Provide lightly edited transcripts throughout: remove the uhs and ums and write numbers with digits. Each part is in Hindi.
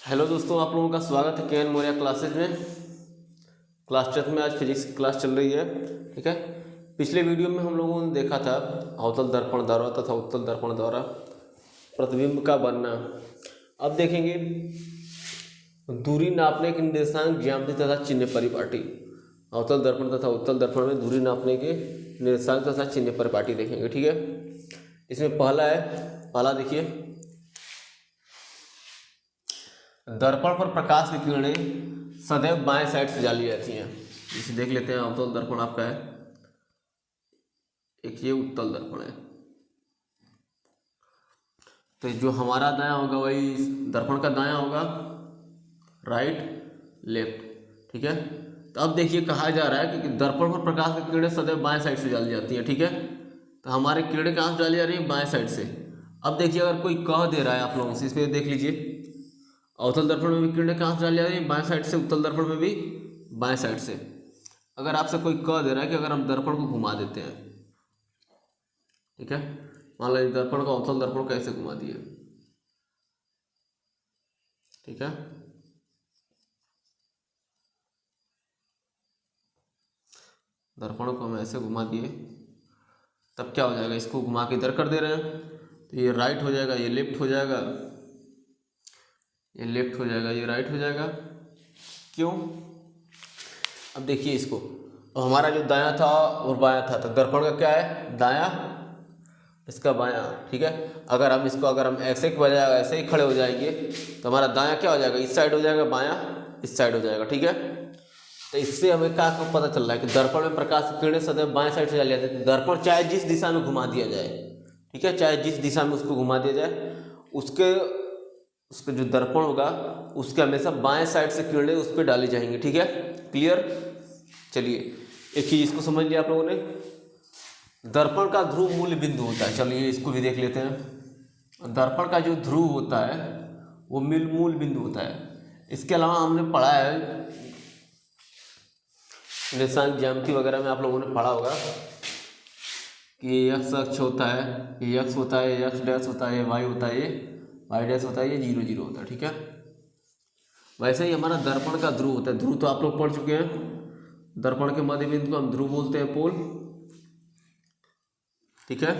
हेलो दोस्तों, आप लोगों का स्वागत है के एन मौर्य क्लासेज में। क्लास 10 में आज फिजिक्स की क्लास चल रही है। ठीक है, पिछले वीडियो में हम लोगों ने देखा था अवतल दर्पण द्वारा तथा उत्तल दर्पण द्वारा प्रतिबिंब का बनना। अब देखेंगे दूरी नापने के निर्देशांक, ज्यामिति तथा चिन्ह परिपाटी। अवतल दर्पण तथा उत्तल दर्पण में दूरी नापने के निर्देशांक तथा चिन्ह परिपाटी देखेंगे। ठीक है, इसमें पहला देखिए, दर्पण पर प्रकाश की किरणें सदैव बाएं साइड से डाली जाती हैं। इसे देख लेते हैं। अवतल दर्पण आपका है, एक ये उत्तल दर्पण है। तो जो हमारा दायां होगा वही दर्पण का दायां होगा, राइट लेफ्ट। ठीक है, तो अब देखिए कहा जा रहा है कि दर्पण पर प्रकाश की किरणें सदैव बाएं साइड से डाली जाती हैं। ठीक है, तो हमारी किरणें कहाँ से डाली जा रही है? बाएं साइड से। अब देखिए अगर कोई कह दे रहा है आप लोगों से, इसमें देख लीजिए, अवतल दर्पण में भी किरणें कहाँ से डाली जा रही है? बाएं साइड से। उत्तल दर्पण में भी बाएं साइड से। अगर आपसे कोई कह दे रहा है कि अगर हम दर्पण को घुमा देते हैं, ठीक है, मान लीजिए दर्पण को अवतल दर्पण कैसे घुमा दिए, ठीक है, दर्पण को हम ऐसे घुमा दिए, तब क्या हो जाएगा? इसको घुमा के इधर कर दे रहे हैं तो ये राइट हो जाएगा, ये लेफ्ट हो जाएगा, ये लेफ्ट हो जाएगा, ये राइट हो जाएगा। क्यों? अब देखिए इसको, अब हमारा जो दायां था और बायां था, तो दर्पण का क्या है? दायां, इसका बायां। ठीक है, अगर हम ऐसे के बजाय ऐसे ही खड़े हो जाएंगे तो हमारा दायां क्या हो जाएगा? इस साइड हो जाएगा, बायां इस साइड हो जाएगा। ठीक है, तो इससे हमें क्या पता चल रहा है कि दर्पण में प्रकाश की किरणें सदैव बाएं साइड से डाली जाती है। दर्पण चाहे जिस दिशा में घुमा दिया जाए, ठीक है, चाहे जिस दिशा में उसको घुमा दिया जाए, उसके जो दर्पण होगा उसके हमेशा बाएं साइड से किरणें उस पर डाली जाएंगी। ठीक है, क्लियर? चलिए एक चीज इसको समझ लिया आप लोगों ने, दर्पण का ध्रुव मूल बिंदु होता है। चलिए इसको भी देख लेते हैं। दर्पण का जो ध्रुव होता है वो मूल बिंदु होता है। इसके अलावा हमने पढ़ा है निर्देशांक ज्यामिति वगैरह में, आप लोगों ने पढ़ा होगा कि एक्स अक्ष होता है, ये एक्स होता है, एक्स डैश होता है, वाई होता है, वाई डैश होता है, ये 0 0 होता है। ठीक है, वैसे ही हमारा दर्पण का ध्रुव होता है। ध्रुव तो आप लोग पढ़ चुके हैं। दर्पण के मध्य बिंदु को हम ध्रुव बोलते हैं, पोल। ठीक है,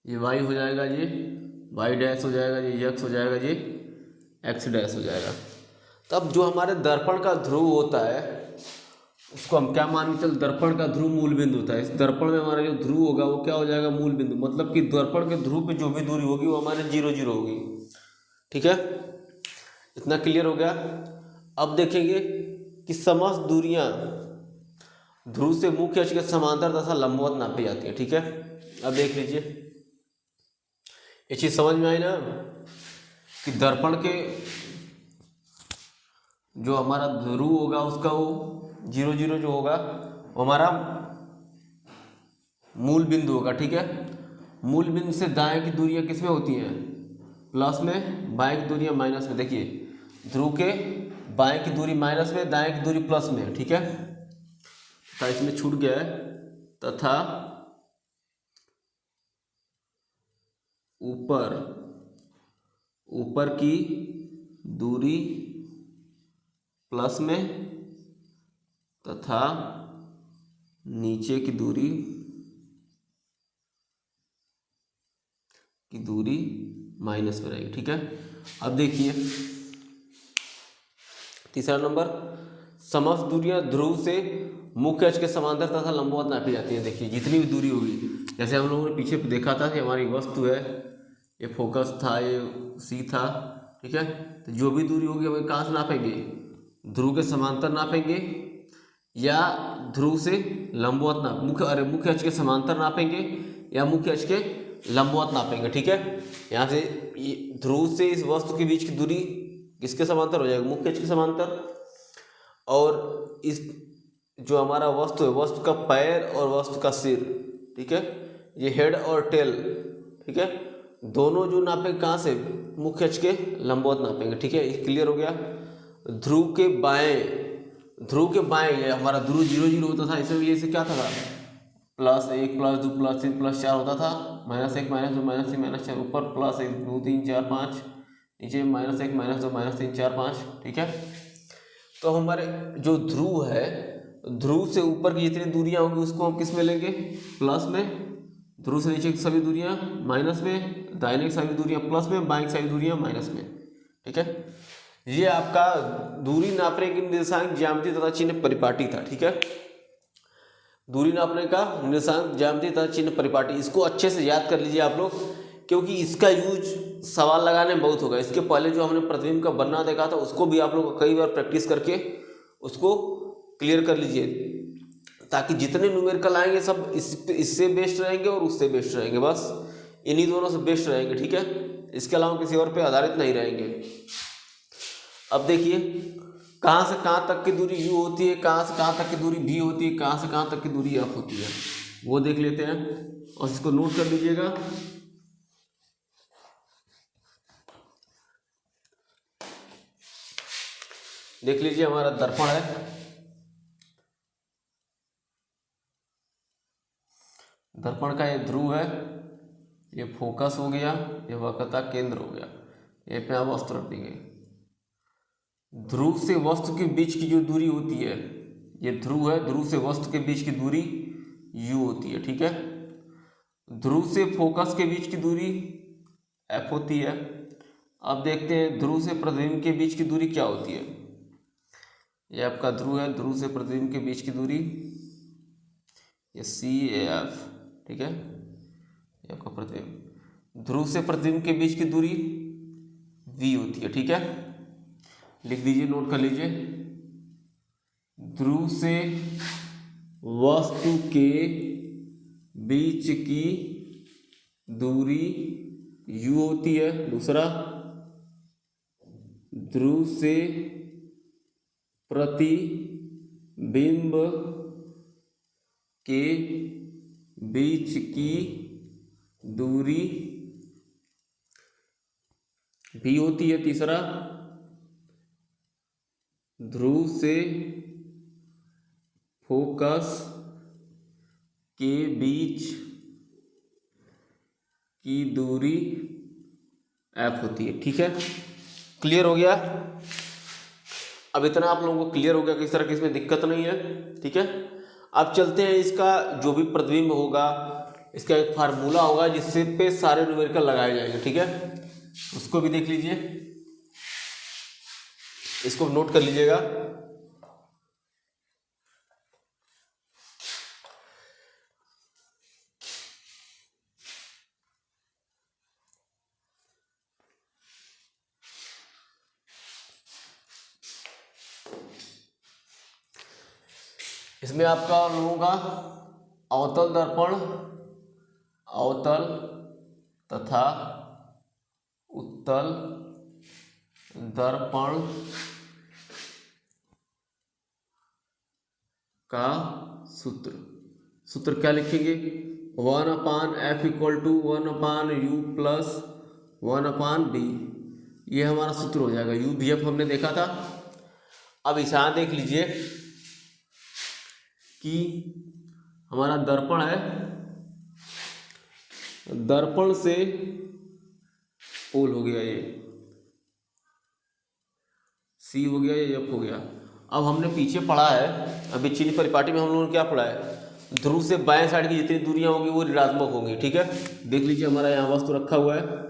ये वाई हो जाएगा जी, वाई डैश हो जाएगा जी, एक्स हो जाएगा जी, एक्स डैश हो जाएगा। तब जो हमारे दर्पण का ध्रुव होता है उसको हम क्या मान के चल? दर्पण का ध्रुव मूल बिंदु होता है। इस दर्पण में हमारा जो ध्रुव होगा वो क्या हो जाएगा? मूल बिंदु। मतलब कि दर्पण के ध्रुव पे जो भी दूरी होगी वो हमारे 0 0 होगी। ठीक है, इतना क्लियर हो गया। अब देखेंगे कि समस्त दूरियां ध्रुव से मुख्य अक्ष के समांतर तथा लंबवत नापी जाती है। ठीक है, अब देख लीजिए, ये चीज समझ में आई ना कि दर्पण के जो हमारा ध्रुव होगा उसका वो 0 0 जो होगा वो हमारा मूल बिंदु होगा। ठीक है, मूल बिंदु से दाएं की दूरियां किस में होती हैं? प्लस में। बाएं की दूरियां माइनस में। देखिए ध्रुव के बाएं की दूरी माइनस में, दाएं की दूरी प्लस में। ठीक है, तो इसमें छूट गया है, तथा ऊपर की दूरी प्लस में तथा नीचे की दूरी माइनस में रहेगी। ठीक है, अब देखिए तीसरा नंबर, समस्त दूरियां ध्रुव से मुख्य अक्ष के समांतर तथा लंबवत नापी जाती है। देखिए जितनी भी दूरी होगी, जैसे हम लोगों ने पीछे देखा था कि हमारी वस्तु है, ये फोकस था, ये सी था। ठीक है, तो जो भी दूरी होगी हमें कहाँ से नापेंगे? ध्रुव के समांतर नापेंगे या ध्रुव से लंबवत मुख्य अक्ष के समांतर नापेंगे या मुख्य अक्ष के लंबवत नापेंगे। ठीक है, यहाँ से ध्रुव से इस वस्तु के बीच की दूरी किसके समांतर हो जाएगी? मुख्य अक्ष के समांतर। और इस जो हमारा वस्तु है, वस्तु का पैर और वस्तु का सिर, ठीक है, ये हेड और टेल, ठीक है, दोनों जो नापेंगे कहाँ से? मुख्य अक्ष के लंबवत नापेंगे। ठीक है, ये क्लियर हो गया। ध्रुव के बाएं, ये हमारा ध्रुव 0 0 होता था, इसमें भी ऐसे क्या था? +1 +2 +3 +4 होता था, -1 -2 -3 -4, ऊपर +1 2 3 4 5, नीचे -1 -2 -3 4 5। ठीक है, तो हमारे जो ध्रुव है, ध्रुव से ऊपर की जितनी दूरियां होंगी उसको हम किस में लेंगे, प्लस में। ध्रुव से नीचे की सभी दूरियां माइनस में, दाहिने की सभी दूरियां प्लस में, बाएं की सभी दूरियां माइनस में। ठीक है, ये आपका दूरी नापने की निर्देशांक, ज्यामिति तथा चिन्ह परिपाटी था। ठीक है, दूरी नापने का निर्देशांक, ज्यामिति तथा चिन्ह परिपाटी, इसको अच्छे से याद कर लीजिए आप लोग, क्योंकि इसका यूज सवाल लगाने में बहुत होगा। इसके पहले जो हमने प्रतिबिंब का बनना देखा था उसको भी आप लोग कई बार प्रैक्टिस करके उसको क्लियर कर लीजिए, ताकि जितने न्यूमेरिकल आएंगे सब इससे बेस्ट रहेंगे और उससे बेस्ट रहेंगे, बस इन्हीं दोनों से बेस्ट रहेंगे। ठीक है, इसके अलावा किसी और पे आधारित नहीं रहेंगे। अब देखिए, कहाँ से कहाँ तक की दूरी u होती है, कहाँ से कहाँ तक की दूरी v होती है, कहाँ से कहाँ तक की दूरी f होती है, वो देख लेते हैं और इसको नोट कर लीजिएगा। देख लीजिए, हमारा दर्पण है, दर्पण का ये ध्रुव है, ये फोकस हो गया, ये वक्रता केंद्र हो गया, ये पे आप वस्तु रख देंगे। ध्रुव से वस्तु के बीच की जो दूरी होती है, ये ध्रुव है, ध्रुव से वस्तु के बीच की दूरी u होती है। ठीक है, ध्रुव से फोकस के बीच की दूरी f होती है। अब देखते हैं ध्रुव से प्रतिबिंब के बीच की दूरी क्या होती है। ये आपका ध्रुव है, ध्रुव से प्रतिबिंब के बीच की दूरी ये CAF। ठीक है, ये आपका प्रतिबिंब, ध्रुव से प्रतिबिंब के बीच की दूरी v होती है। ठीक है, लिख दीजिए, नोट कर लीजिए, ध्रुव से वस्तु के बीच की दूरी u होती है। दूसरा, ध्रुव से प्रतिबिंब के बीच की दूरी v होती है। तीसरा, ध्रुव से फोकस के बीच की दूरी f होती है। ठीक है, क्लियर हो गया। अब इतना आप लोगों को क्लियर हो गया कि इस तरह की इसमें दिक्कत नहीं है। ठीक है, अब चलते हैं, इसका जो भी प्रतिबिंब होगा इसका एक फार्मूला होगा जिससे पे सारे न्यूमेरिकल लगाए जाएंगे। ठीक है, उसको भी देख लीजिए, इसको नोट कर लीजिएगा। इसमें आपका लोगों का अवतल दर्पण, अवतल तथा उत्तल दर्पण का सूत्र क्या लिखेंगे, 1/f = 1/u + 1/b। ये हमारा सूत्र हो जाएगा। UVF हमने देखा था। अब इसे यहाँ देख लीजिए कि हमारा दर्पण है, दर्पण से पोल हो गया, ये C हो गया, ये F हो गया। अब हमने पीछे पढ़ा है, अभी चिन्ह परिपाटी में हम लोगों ने क्या पढ़ा है, ध्रुव से बाएं साइड की जितनी दूरियां होंगी वो ऋणात्मक होंगी। ठीक है, देख लीजिए, हमारा यहाँ वस्तु रखा हुआ है,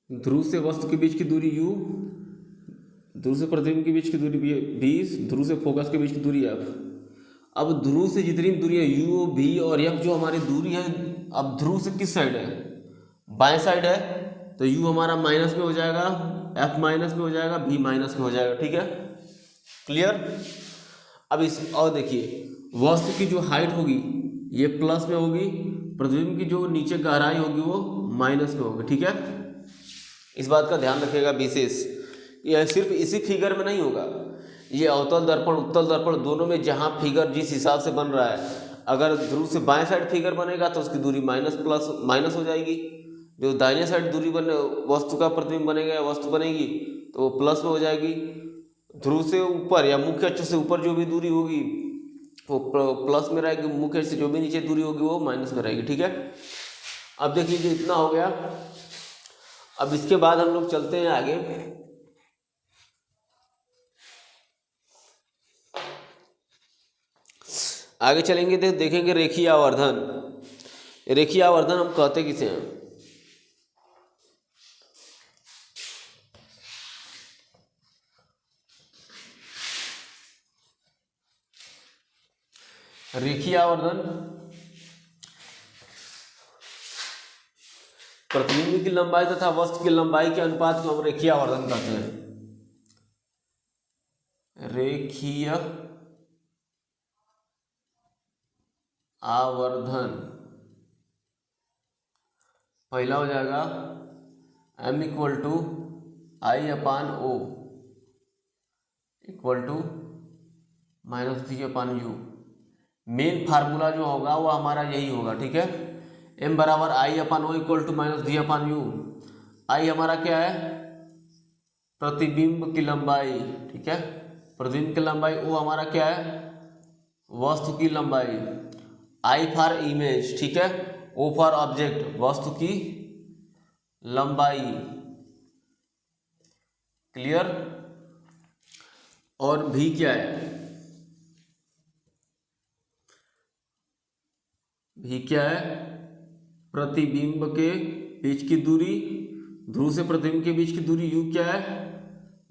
ध्रुव से वस्तु के बीच की दूरी u, ध्रुव से प्रतिबिंब के बीच की दूरी v, ध्रुव से फोकस के बीच की दूरी f। अब ध्रुव से जितनी दूरियां u, v और f जो हमारी दूरी है, अब ध्रुव से किस साइड है, बाएं साइड है, तो u हमारा माइनस में हो जाएगा, f माइनस में हो जाएगा, v माइनस में हो जाएगा। ठीक है, क्लियर। अब इस और देखिए, वस्तु की जो हाइट होगी ये प्लस में होगी, प्रतिबिंब की जो नीचे गहराई होगी वो माइनस में होगी। ठीक है, इस बात का ध्यान रखिएगा विशेष। यह सिर्फ इसी फिगर में नहीं होगा, ये अवतल दर्पण उत्तल दर्पण दोनों में जहाँ फिगर जिस हिसाब से बन रहा है, अगर ध्रुव से बाएं साइड फिगर बनेगा तो उसकी दूरी माइनस हो जाएगी, जो दाहिने साइड दूरी बने वस्तु का प्रतिबिंब बनेगा या वस्तु बनेगी तो वो प्लस में हो जाएगी। ध्रुव से ऊपर या मुख्य अक्ष से ऊपर जो भी दूरी होगी वो प्लस में रहेगी, मुख्य अक्ष से जो भी नीचे दूरी होगी वो माइनस में रहेगी। ठीक है, अब देख लीजिए इतना हो गया। अब इसके बाद हम लोग चलते हैं आगे। आगे चलेंगे तो देखेंगे रेखीय आवर्धन। रेखीय आवर्धन हम कहते किसे हैं? रेखीय आवर्धन प्रतिबिंब की लंबाई तथा वस्तु की लंबाई के अनुपात को हम रेखीय आवर्धन कहते हैं। रेखीय आवर्धन पहला हो जाएगा m equal to I upon O equal to minus D upon U. Main formula जो होगा वो हमारा यही होगा। ठीक है, m बराबर I upon O equal to minus D upon U. I हमारा क्या है? प्रतिबिंब की लंबाई। ठीक है, प्रतिबिंब की लंबाई। ओ हमारा क्या है? वस्तु की लंबाई। I for image. ठीक है, ओ फॉर ऑब्जेक्ट, वस्तु की लंबाई। क्लियर? और भी क्या है? भी क्या है? प्रतिबिंब के बीच की दूरी। ध्रुव से प्रतिबिंब के बीच की दूरी यू क्या है?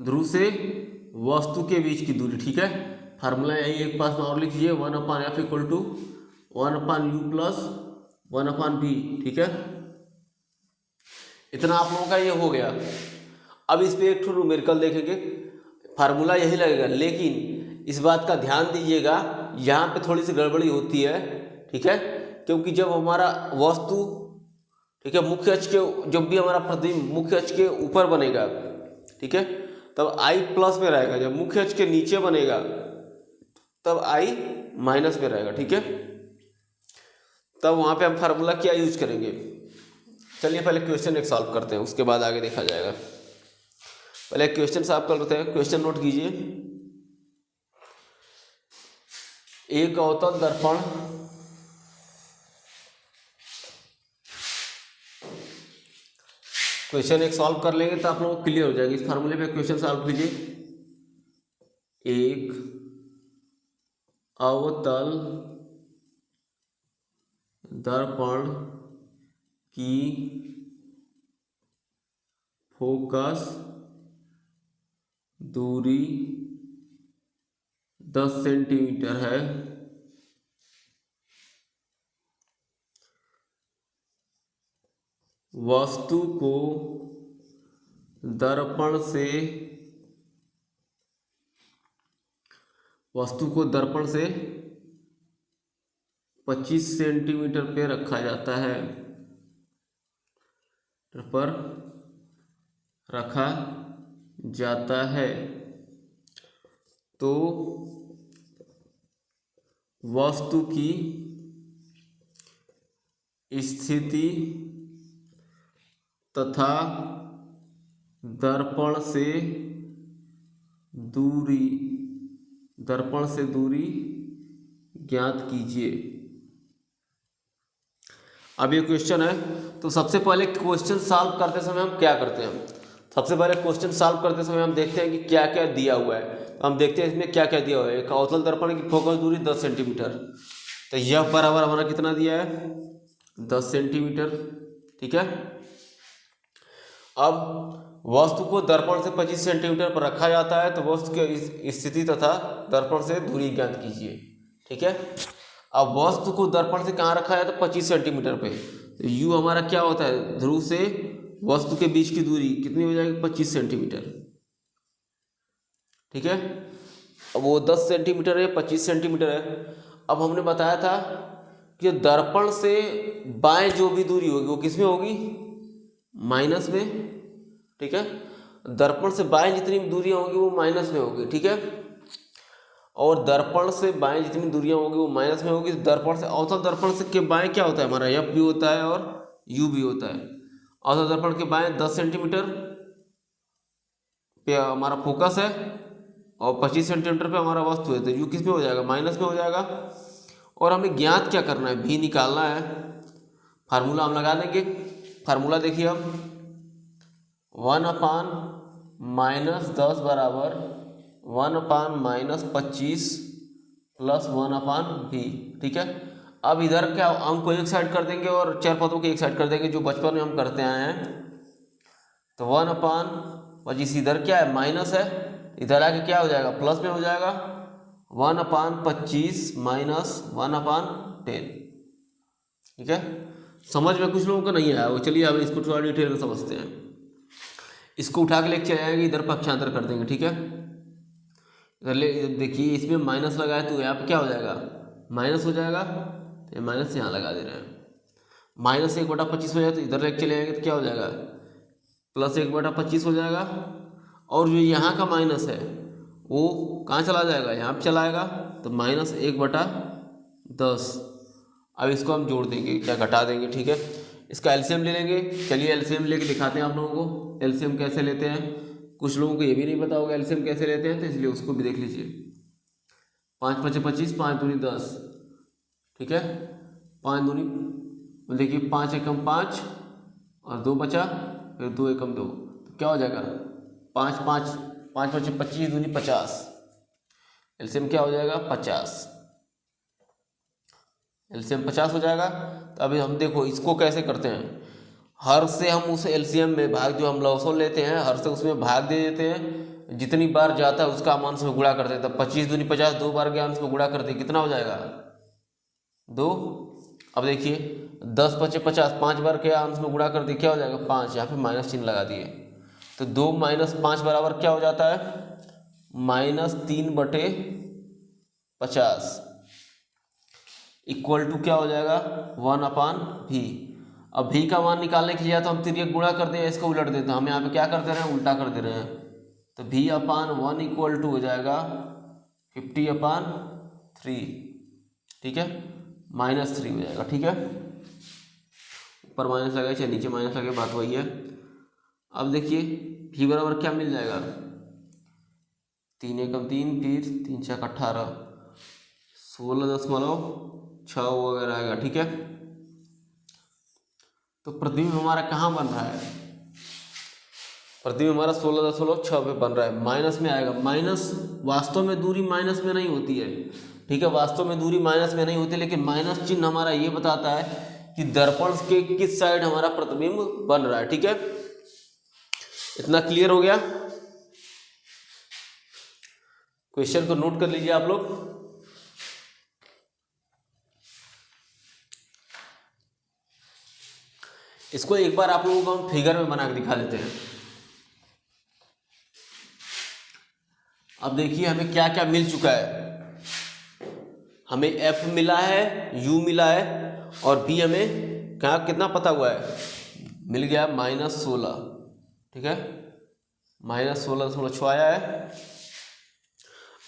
ध्रुव से वस्तु के बीच की दूरी। ठीक है, फार्मूला यही एक पास में और लिख लीजिए, 1/f equal to 1/u plus 1/v। ठीक है, इतना आप लोगों का ये हो गया। अब इस पे एक ठो न्यूमेरिकल देखेंगे। फार्मूला यही लगेगा, लेकिन इस बात का ध्यान दीजिएगा यहाँ पे थोड़ी सी गड़बड़ी होती है। ठीक है, क्योंकि जब हमारा वस्तु, ठीक है, मुख्य अक्ष के, जब भी हमारा प्रतिबिंब मुख्य अक्ष के ऊपर बनेगा, ठीक है, तब आई प्लस में रहेगा। जब मुख्य अक्ष के नीचे बनेगा तब आई माइनस में रहेगा। ठीक है, तब वहाँ पे हम फार्मूला क्या यूज करेंगे? चलिए पहले क्वेश्चन एक सॉल्व करते हैं, उसके बाद आगे देखा जाएगा। पहले क्वेश्चन सॉल्व करते हैं। क्वेश्चन नोट कीजिए। एक अवतल दर्पण क्वेश्चन एक सॉल्व कर लेंगे तो आप लोगों को क्लियर हो जाएगी। इस फार्मूले पे क्वेश्चन सॉल्व कीजिए। एक अवतल दर्पण की फोकस दूरी 10 सेंटीमीटर है। वस्तु को दर्पण से 25 सेंटीमीटर पे रखा जाता है, पर रखा जाता है। तो वस्तु की स्थिति तथा दर्पण से दूरी ज्ञात कीजिए। अब ये क्वेश्चन है, तो सबसे पहले क्वेश्चन सॉल्व करते समय हम क्या करते हैं? सबसे पहले क्वेश्चन सॉल्व करते समय हम देखते हैं कि क्या क्या दिया हुआ है। तो हम देखते हैं इसमें क्या क्या दिया हुआ है। एक अवतल दर्पण की फोकस दूरी 10 सेंटीमीटर, तो यह बराबर हमारा कितना दिया है? 10 सेंटीमीटर। ठीक है, अब वस्तु को दर्पण से 25 सेंटीमीटर पर रखा जाता है, तो वस्तु की स्थिति तथा दर्पण से दूरी ज्ञात कीजिए। ठीक है, अब वस्तु को दर्पण से कहाँ रखा है? तो 25 सेंटीमीटर पे। तो यू हमारा क्या होता है? ध्रुव से वस्तु के बीच की दूरी कितनी हो जाएगी? 25 सेंटीमीटर। ठीक है, अब वो 10 सेंटीमीटर है, 25 सेंटीमीटर है। अब हमने बताया था कि दर्पण से बाएं जो भी दूरी होगी वो किस में होगी? माइनस में। ठीक है, दर्पण से बाएं जितनी दूरियां होंगी वो माइनस में होगी। ठीक है, और दर्पण से बाएं जितनी दूरियां होगी वो माइनस में होगी। दर्पण से, अवतल दर्पण से के बाएं क्या होता है? हमारा एफ भी होता है और यू भी होता है। औसत दर्पण के बाएं 10 सेंटीमीटर पे हमारा फोकस है और 25 सेंटीमीटर पे हमारा वस्तु है, तो यू किस में हो जाएगा, माइनस में हो जाएगा। और हमें ज्ञात क्या करना है, भी निकालना है। फार्मूला हम लगा देंगे। फार्मूला देखिए अब 1/-10 बराबर 1/-25 प्लस 1/v। ठीक है, अब इधर क्या अंक को एक साइड कर देंगे और चर पदों को एक साइड कर देंगे, जो बचपन में हम करते आए हैं। तो 1/25 इधर क्या है, माइनस है, इधर आके क्या हो जाएगा, प्लस में हो जाएगा। 1/25 माइनस 1/10। ठीक है, समझ में कुछ लोगों को नहीं आया वो, चलिए अब इसको थोड़ा डिटेल में समझते हैं। इसको उठा के लेके चले जाएंगे, इधर पक्षांतर कर देंगे। ठीक है, इधर ले देखिए, इसमें माइनस लगाए तो यहाँ पे क्या हो जाएगा, माइनस हो जाएगा। तो माइनस यहाँ लगा दे रहे हैं, माइनस 1/25 हो जाए तो इधर लेके चले जाएंगे तो क्या हो जाएगा, प्लस 1/25 हो जाएगा। और जो यहाँ का माइनस है वो कहाँ चला जाएगा, यहाँ पे चला आएगा, तो माइनस 1/10। अब इसको हम जोड़ देंगे, क्या घटा देंगे। ठीक है, इसका एलसीएम ले लेंगे। चलिए एलसीएम लेके दिखाते हैं आप लोगों को एलसीएम कैसे लेते हैं। कुछ लोगों को ये भी नहीं पता होगा एलसीएम कैसे लेते हैं, तो इसलिए उसको भी देख लीजिए। 5×5 = 25, 5 दूनी 10। ठीक है, 5 दूनी देखिए 5 एकम 5 और 2 बचा, फिर 2 एकम 2, तो क्या हो जाएगा 5×5 = 25 दूनी 50। एलसीएम क्या हो जाएगा 50, एलसीएम 50 हो जाएगा। तो अभी हम देखो इसको कैसे करते हैं, हर से हम उस एलसीएम में भाग, जो हम लवसोल लेते हैं हर से उसमें भाग दे देते हैं, जितनी बार जाता है उसका मान से गुणा कर देते हैं। 25 दूनी 50, 2 बार गया उसमें गुणा करते, कितना हो जाएगा 2। अब देखिए 10 × 5 = 50, 5 बार क्या अंश में गुणा कर दिए, क्या हो जाएगा 5, यहाँ पे माइनस चिन्ह लगा दिए। तो 2 - 5 बराबर क्या हो जाता है, -3/50 इक्वल टू क्या हो जाएगा 1/v। अब v का मान निकालने की जगह तो हम तिर्यक गुणा कर दें, इसको उलट देते हैं। हम यहाँ पे क्या कर दे रहे हैं, उल्टा कर दे रहे हैं। तो v/1 इक्वल टू हो जाएगा 50/3। ठीक है, -3 हो जाएगा। ठीक है, ऊपर माइनस लगाए चाहे नीचे माइनस लगे, बात वही है। अब देखिए v बराबर क्या मिल जाएगा, 3 एकम 3, फिर 3 × 6 = 18, 16.6 वगैरह आएगा। ठीक है, तो प्रतिबिंब हमारा कहाँ बन रहा है, प्रतिबिंब हमारा 16.6 पे बन रहा है, माइनस में आएगा। माइनस वास्तव में दूरी माइनस में नहीं होती है। ठीक है, वास्तव में दूरी माइनस में नहीं होती, लेकिन माइनस चिन्ह हमारा ये बताता है कि दर्पण के किस साइड हमारा प्रतिबिंब बन रहा है। ठीक है, इतना क्लियर हो गया। क्वेश्चन को नोट कर लीजिए आप लोग। इसको एक बार आप लोगों को हम फिगर में बना के दिखा देते हैं। अब देखिए हमें क्या क्या मिल चुका है, हमें F मिला है, U मिला है, और B हमें क्या कितना पता हुआ है, मिल गया -16। ठीक है, -16.6 आया है।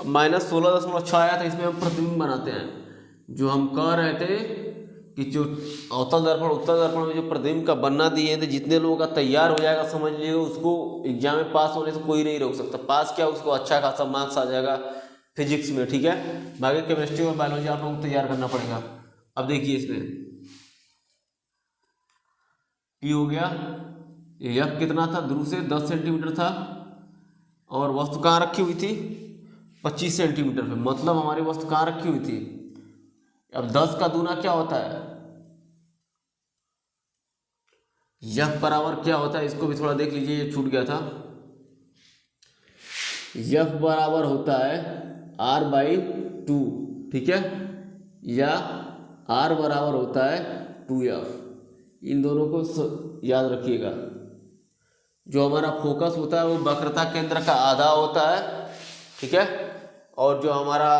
अब -16.6 आया था, इसमें हम प्रतिबिंब बनाते हैं। जो हम कह रहे थे कि जो अवतल दर्पण उत्तल दर्पण में जो प्रतिबिंब का बनना दिए थे, जितने लोगों का तैयार हो जाएगा समझ लीजिए, उसको एग्जाम में पास होने से कोई नहीं रोक सकता। पास क्या, उसको अच्छा खासा मार्क्स आ जाएगा फिजिक्स में। ठीक है, बाकी केमिस्ट्री और बायोलॉजी आप लोगों को तैयार करना पड़ेगा। अब देखिए इसमें P हो गया, F कितना था, ध्रुव से 10 सेंटीमीटर था, और वस्तु कहाँ रखी हुई थी 25 सेंटीमीटर पे, मतलब हमारी वस्तु कहाँ रखी हुई थी। अब 10 का दूना क्या होता है, F बराबर क्या होता है, इसको भी थोड़ा देख लीजिए, ये छूट गया था। F बराबर होता है R/2। ठीक है, या R बराबर होता है 2F। इन दोनों को याद रखिएगा। जो हमारा फोकस होता है वो वक्रता केंद्र का आधा होता है। ठीक है, और जो हमारा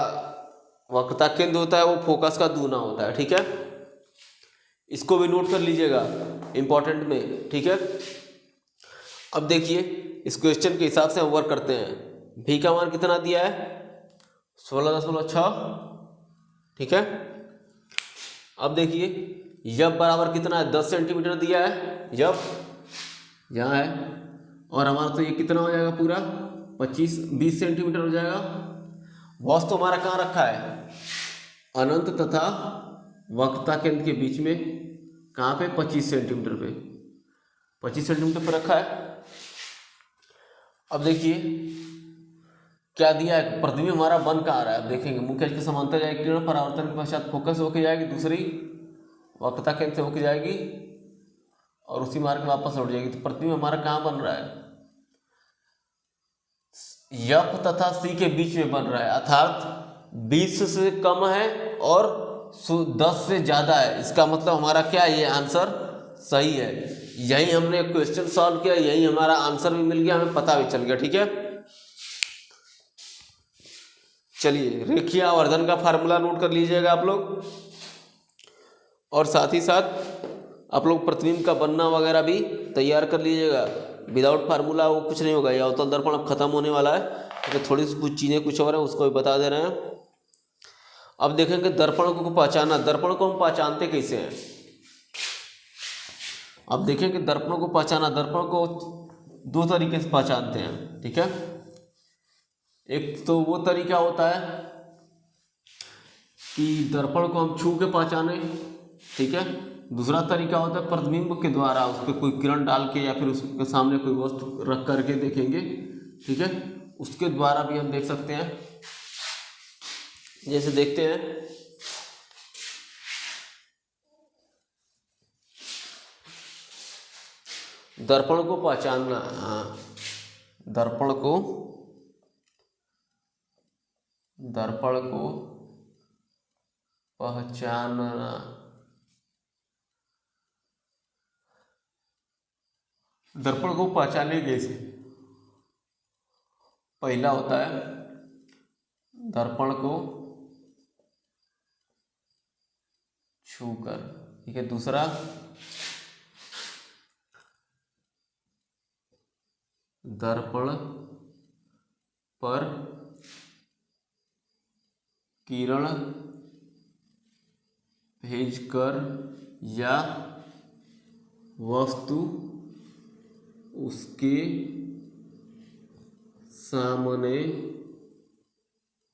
वक्रता केंद्र होता है वो फोकस का दूना होता है। ठीक है, इसको भी नोट कर लीजिएगा इंपॉर्टेंट में। ठीक है, अब देखिए इस क्वेश्चन के हिसाब से हम वर्क करते हैं। भी का मान कितना दिया है 16.6। ठीक है, अब देखिए F बराबर कितना है 10 सेंटीमीटर दिया है F, यहाँ है, और हमारा तो ये कितना हो जाएगा पूरा 20 सेंटीमीटर हो जाएगा। वस्तु हमारा कहाँ रखा है, अनंत तथा वक्रता केंद्र के बीच में, कहाँ पे 25 सेंटीमीटर पे, 25 सेंटीमीटर पर रखा है। अब देखिए क्या दिया है, प्रतिबिंब हमारा बन कहाँ आ रहा है। अब देखेंगे मुख्य अक्ष के समांतर जाएगी किरण, परावर्तन के पश्चात फोकस होके जाएगी, दूसरी वक्रता केंद्र से होके जाएगी और उसी मार्ग में वापस लौट जाएगी। तो प्रतिबिंब हमारा कहाँ बन रहा है, F तथा C के बीच में बन रहा है, अर्थात 20 से कम है और 10 से ज्यादा है। इसका मतलब हमारा क्या है, ये आंसर सही है। यही हमने क्वेश्चन सॉल्व किया, यही हमारा आंसर भी मिल गया, हमें पता भी चल गया। ठीक है, चलिए रेखीय आवर्धन का फार्मूला नोट कर लीजिएगा आप लोग, और साथ ही साथ आप लोग प्रतिबिंब का बनना वगैरह भी तैयार कर लीजिएगा। विदाउट फार्मूला वो कुछ नहीं होगा। ये अवतल दर्पण अब खत्म होने वाला है, तो थोड़ी सी कुछ चीज़ें कुछ और हैं उसको भी बता दे रहे हैं। अब देखेंगे दर्पण को पहचाना। दर्पण को हम पहचानते कैसे हैं, अब देखेंगे दर्पण को पहचाना। दर्पण को दो तरीके से पहचानते हैं, ठीक है। एक तो वो तरीका होता है कि दर्पण को हम छू के पहचाने, ठीक है। दूसरा तरीका होता है प्रतिबिंब के द्वारा, उस पर कोई किरण डाल के या फिर उसके सामने कोई वस्तु रख करके देखेंगे, ठीक है। उसके द्वारा भी हम देख सकते हैं। जैसे देखते हैं, दर्पण को पहचानना, दर्पण को पहचानना। दर्पण को पहचाने कैसे, पहला होता है दर्पण को छूकर, ठीक है। दूसरा दर्पण पर किरण भेजकर या वस्तु उसके सामने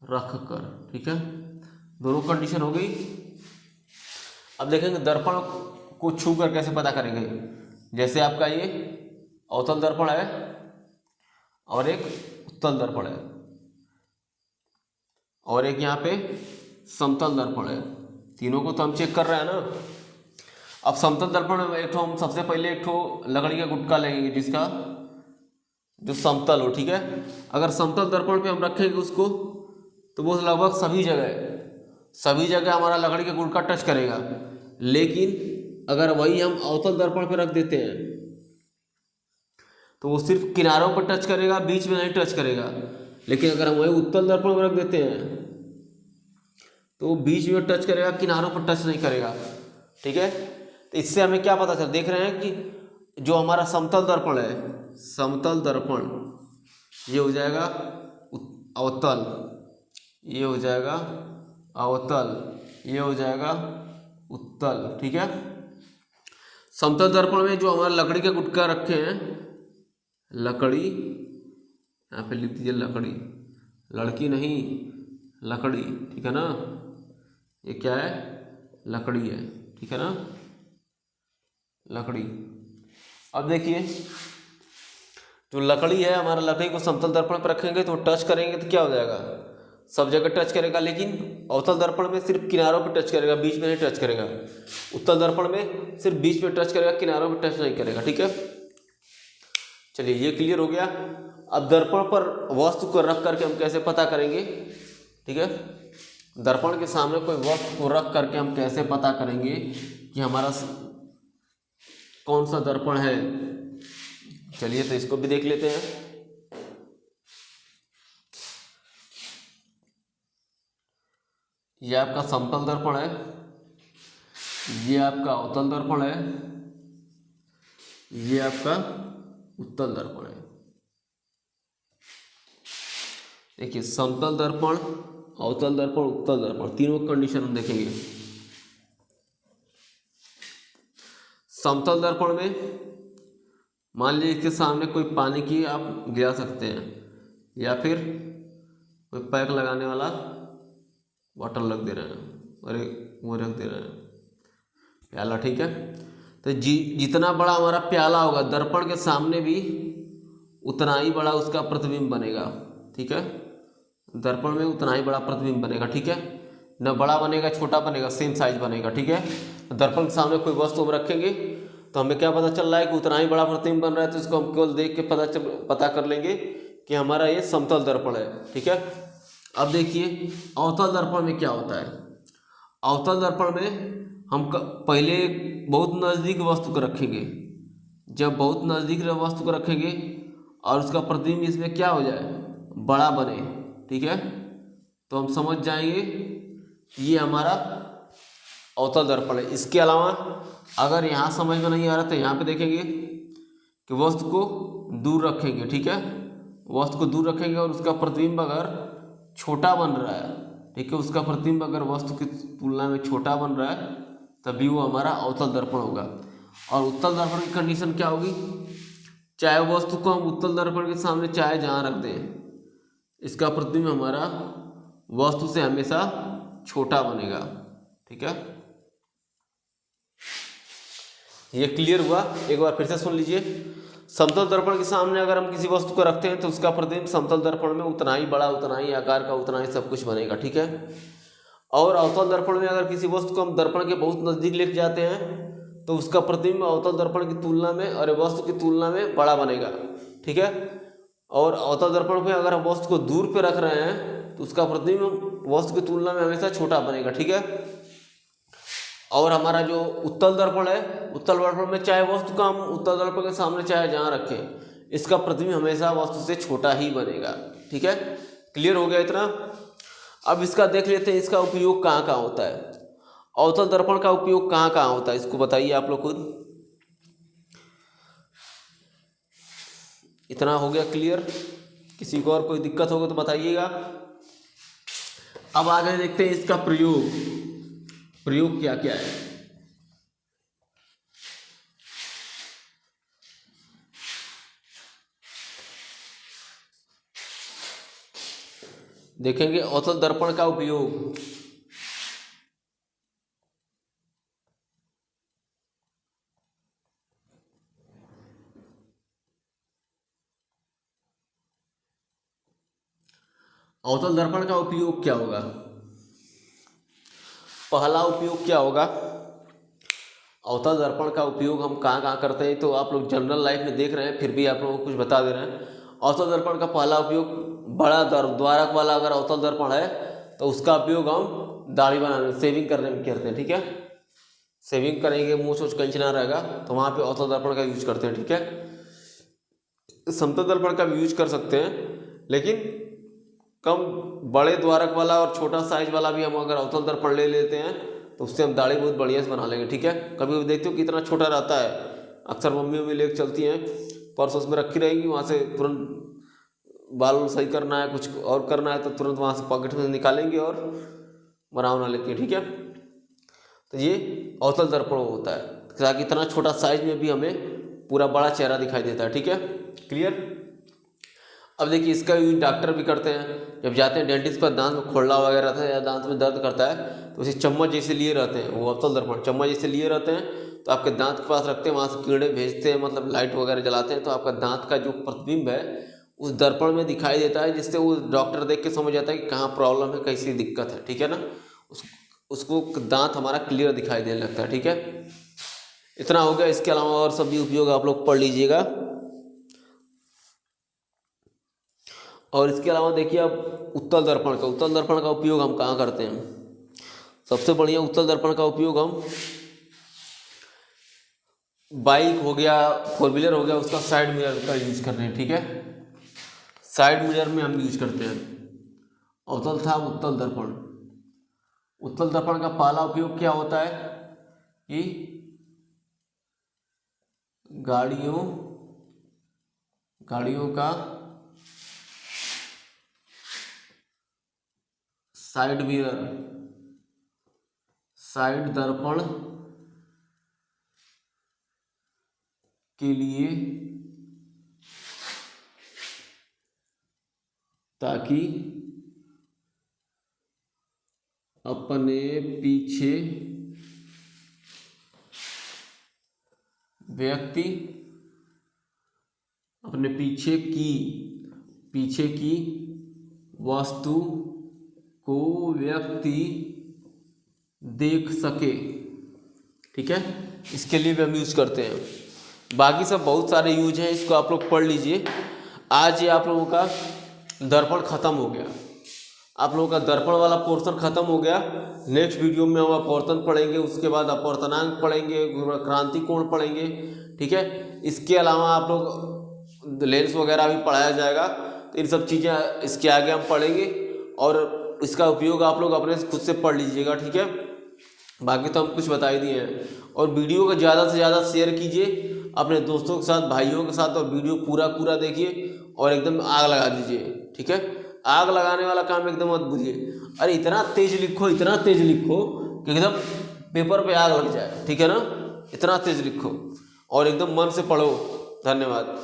रखकर, ठीक है। दोनों कंडीशन हो गई। अब देखेंगे दर्पण को छूकर कैसे पता करेंगे। जैसे आपका ये अवतल दर्पण है और एक उत्तल दर्पण है और एक यहाँ पे समतल दर्पण है। तीनों को तो हम चेक कर रहे हैं ना। अब समतल दर्पण में एक ठो हम सबसे पहले एक ठो लकड़ी का गुटका लेंगे जिसका जो समतल हो, ठीक है। अगर समतल दर्पण पे हम रखेंगे उसको तो वो लगभग सभी जगह हमारा लकड़ी का गुटका टच करेगा। लेकिन अगर वही हम अवतल दर्पण पे रख देते हैं तो वो सिर्फ किनारों पर टच करेगा, बीच में नहीं टच करेगा। लेकिन अगर हम वही उत्तल दर्पण में रख देते हैं तो वो बीच में टच करेगा, किनारों पर टच नहीं करेगा, ठीक है। तो इससे हमें क्या पता चल, देख रहे हैं कि जो हमारा समतल दर्पण है, समतल दर्पण ये हो जाएगा अवतल, ये हो जाएगा अवतल, ये हो जाएगा उत्तल, ठीक है। समतल दर्पण में जो हमारा लकड़ी का गुटका रखे हैं, लकड़ी, यहाँ पे लिख दीजिए लकड़ी, लड़की नहीं लकड़ी, ठीक है ना। ये क्या है, लकड़ी है, ठीक है ना, लकड़ी। अब देखिए जो लकड़ी है, हमारा लकड़ी को समतल दर्पण पर रखेंगे तो टच करेंगे तो क्या हो जाएगा, सब जगह टच करेगा। लेकिन अवतल दर्पण में सिर्फ किनारों पर टच करेगा, बीच में नहीं टच करेगा। उत्तल दर्पण में सिर्फ बीच में टच करेगा, किनारों पर टच नहीं करेगा, ठीक है। चलिए ये क्लियर हो गया। अब दर्पण पर वस्तु को रख करके हम कैसे पता करेंगे, ठीक है। दर्पण के सामने कोई वस्तु को रख करके हम कैसे पता करेंगे कि हमारा कौन सा दर्पण है। चलिए तो इसको भी देख लेते हैं। ये आपका समतल दर्पण है, ये आपका अवतल दर्पण है, ये आपका उत्तल दर्पण है। देखिए समतल दर्पण, अवतल दर्पण, उत्तल दर्पण, तीनों कंडीशन हम देखेंगे। समतल दर्पण में मान लीजिए इसके सामने कोई पानी की आप गिरा सकते हैं, या फिर कोई पैक लगाने वाला बॉटल रख दे रहे हैं और एक वो रख दे रहे हैं प्याला, ठीक है। तो जितना बड़ा हमारा प्याला होगा दर्पण के सामने भी उतना ही बड़ा उसका प्रतिबिंब बनेगा, ठीक है। दर्पण में उतना ही बड़ा प्रतिबिंब बनेगा, ठीक है। न बड़ा बनेगा छोटा बनेगा, सेम साइज बनेगा, ठीक है। दर्पण के सामने कोई वस्तु हम रखेंगे तो हमें क्या पता चल रहा है कि उतना ही बड़ा प्रतिबिंब बन रहा है, तो इसको हम केवल देख के पता कर लेंगे कि हमारा ये समतल दर्पण है, ठीक है। अब देखिए अवतल दर्पण में क्या होता है। अवतल दर्पण में हम पहले बहुत नज़दीक वस्तु को रखेंगे। जब बहुत नज़दीक वस्तु को रखेंगे और उसका प्रतिबिंब इसमें क्या हो जाए, बड़ा बने, ठीक है, तो हम समझ जाएंगे ये हमारा अवतल दर्पण है। इसके अलावा अगर यहाँ समझ में नहीं आ रहा तो यहाँ पे देखेंगे कि वस्तु को दूर रखेंगे, ठीक है। वस्तु को दूर रखेंगे और उसका प्रतिबिंब अगर छोटा बन रहा है, ठीक है, उसका प्रतिबिंब अगर वस्तु की तुलना में छोटा बन रहा है तभी वो हमारा अवतल दर्पण होगा। और उत्तल दर्पण की कंडीशन क्या होगी, चाहे वस्तु को हम उत्तल दर्पण के सामने चाहे जहाँ रख दें, इसका प्रतिबिंब हमारा वस्तु से हमेशा छोटा बनेगा, ठीक है। ये क्लियर हुआ? एक बार फिर से सुन लीजिए। समतल दर्पण के सामने अगर हम किसी वस्तु को रखते हैं तो उसका प्रतिबिंब समतल दर्पण में उतना ही बड़ा, उतना ही आकार का, उतना ही सब कुछ बनेगा, ठीक है। और अवतल दर्पण में अगर किसी वस्तु को हम दर्पण के बहुत नज़दीक लेके जाते हैं तो उसका प्रतिबिंब अवतल दर्पण की तुलना में और वस्तु की तुलना में बड़ा बनेगा, ठीक है। और अवतल दर्पण में अगर हम वस्तु को दूर पे रख रहे हैं तो उसका प्रतिबिंब वस्तु की तुलना में हमेशा छोटा बनेगा, ठीक है। और हमारा जो उत्तल दर्पण है, उत्तल दर्पण में चाहे वस्तु को हम उत्तल दर्पण के सामने चाहे जहाँ रखें, इसका प्रतिबिंब हमेशा वस्तु से छोटा ही बनेगा, ठीक है। क्लियर हो गया इतना? अब इसका देख लेते हैं इसका उपयोग कहाँ कहाँ होता है। अवतल दर्पण का उपयोग कहाँ कहाँ होता है इसको बताइए आप लोग खुद। इतना हो गया क्लियर? किसी को और कोई दिक्कत होगा तो बताइएगा। अब आगे देखते हैं इसका प्रयोग क्या क्या है। देखेंगे अवतल दर्पण का उपयोग। अवतल दर्पण का उपयोग क्या होगा? पहला उपयोग क्या होगा? अवतल दर्पण का उपयोग हम कहाँ कहाँ करते हैं तो आप लोग जनरल लाइफ में देख रहे हैं, फिर भी आप लोगों को कुछ बता दे रहे हैं। अवतल दर्पण का पहला उपयोग, बड़ा द्वारक वाला अगर अवतल दर्पण है तो उसका उपयोग हम दाढ़ी बनाने, सेविंग करने में करते हैं, ठीक है। सेविंग करेंगे, मूछ सोच कहीं ना रहेगा तो वहाँ पे अवतल दर्पण का यूज करते हैं, ठीक है। समतल दर्पण का भी यूज कर सकते हैं, लेकिन कम बड़े द्वारक वाला और छोटा साइज वाला भी हम अगर अवतल दर्पण ले लेते हैं तो उससे हम दाढ़ी बहुत बढ़िया से बना लेंगे, ठीक है। कभी भी देखते हो कितना छोटा रहता है, अक्सर मम्मी लेके चलती हैं, पर्स उसमें रखी रहेगी, वहाँ से तुरंत बाल सही करना है, कुछ और करना है तो तुरंत वहाँ से पॉकेट में निकालेंगे और बना लेती है, ठीक है। तो ये अवतल दर्पण होता है ताकि इतना छोटा साइज में भी हमें पूरा बड़ा चेहरा दिखाई देता है, ठीक है। क्लियर? अब देखिए इसका यूज डॉक्टर भी करते हैं। जब जाते हैं डेंटिस्ट पर, दांत में खोलना वगैरह रहता है या दांत में दर्द करता है तो उसे चम्मच जैसे लिए रहते हैं, वो अवतल दर्पण चम्मच जैसे लिए रहते हैं, तो आपके दांत के पास रखते हैं, वहाँ से कीड़े भेजते हैं, मतलब लाइट वगैरह जलाते हैं, तो आपका दांत का जो प्रतिबिंब है उस दर्पण में दिखाई देता है, जिससे वो डॉक्टर देख के समझ जाता है कि कहाँ प्रॉब्लम है, कैसी दिक्कत है, ठीक है ना। उसको दांत हमारा क्लियर दिखाई देने लगता है, ठीक है। इतना हो गया। इसके अलावा और सब भी उपयोग आप लोग पढ़ लीजिएगा। और इसके अलावा देखिए अब उत्तल दर्पण का उपयोग हम कहाँ करते हैं। सबसे बढ़िया उत्तल दर्पण का उपयोग हम बाइक हो गया, 4 व्हीलर हो गया, उसका साइड मिरर का यूज कर रहे हैं, ठीक है। साइड मिरर में हम यूज करते हैं। अवतल था उत्तल दर्पण। उत्तल दर्पण का पहला उपयोग क्या होता है कि गाड़ियों का साइड मिरर, साइड दर्पण के लिए ताकि अपने पीछे व्यक्ति अपने पीछे की वस्तु को व्यक्ति देख सके। ठीक है, इसके लिए भी हम यूज करते हैं। बाकी सब बहुत सारे यूज हैं, इसको आप लोग पढ़ लीजिए। आज ये आप लोगों का दर्पण खत्म हो गया, आप लोगों का दर्पण वाला पोर्शन खत्म हो गया। नेक्स्ट वीडियो में हम अपवर्तन पढ़ेंगे, उसके बाद अपवर्तनांक पढ़ेंगे, क्रांति कोण पढ़ेंगे। ठीक है, इसके अलावा आप लोग लेंस वगैरह भी पढ़ाया जाएगा, तो इन सब चीज़ें इसके आगे हम पढ़ेंगे और इसका उपयोग आप लोग अपने खुद से पढ़ लीजिएगा। ठीक है, बाकी तो हम कुछ बता ही दिए हैं। और वीडियो को ज़्यादा से ज़्यादा शेयर कीजिए अपने दोस्तों के साथ, भाइयों के साथ, और वीडियो पूरा देखिए और एकदम आग लगा दीजिए। ठीक है, आग लगाने वाला काम एकदम मत भूलिए। अरे इतना तेज लिखो कि एकदम पेपर पे आग लग जाए। ठीक है ना, इतना तेज लिखो और एकदम मन से पढ़ो। धन्यवाद।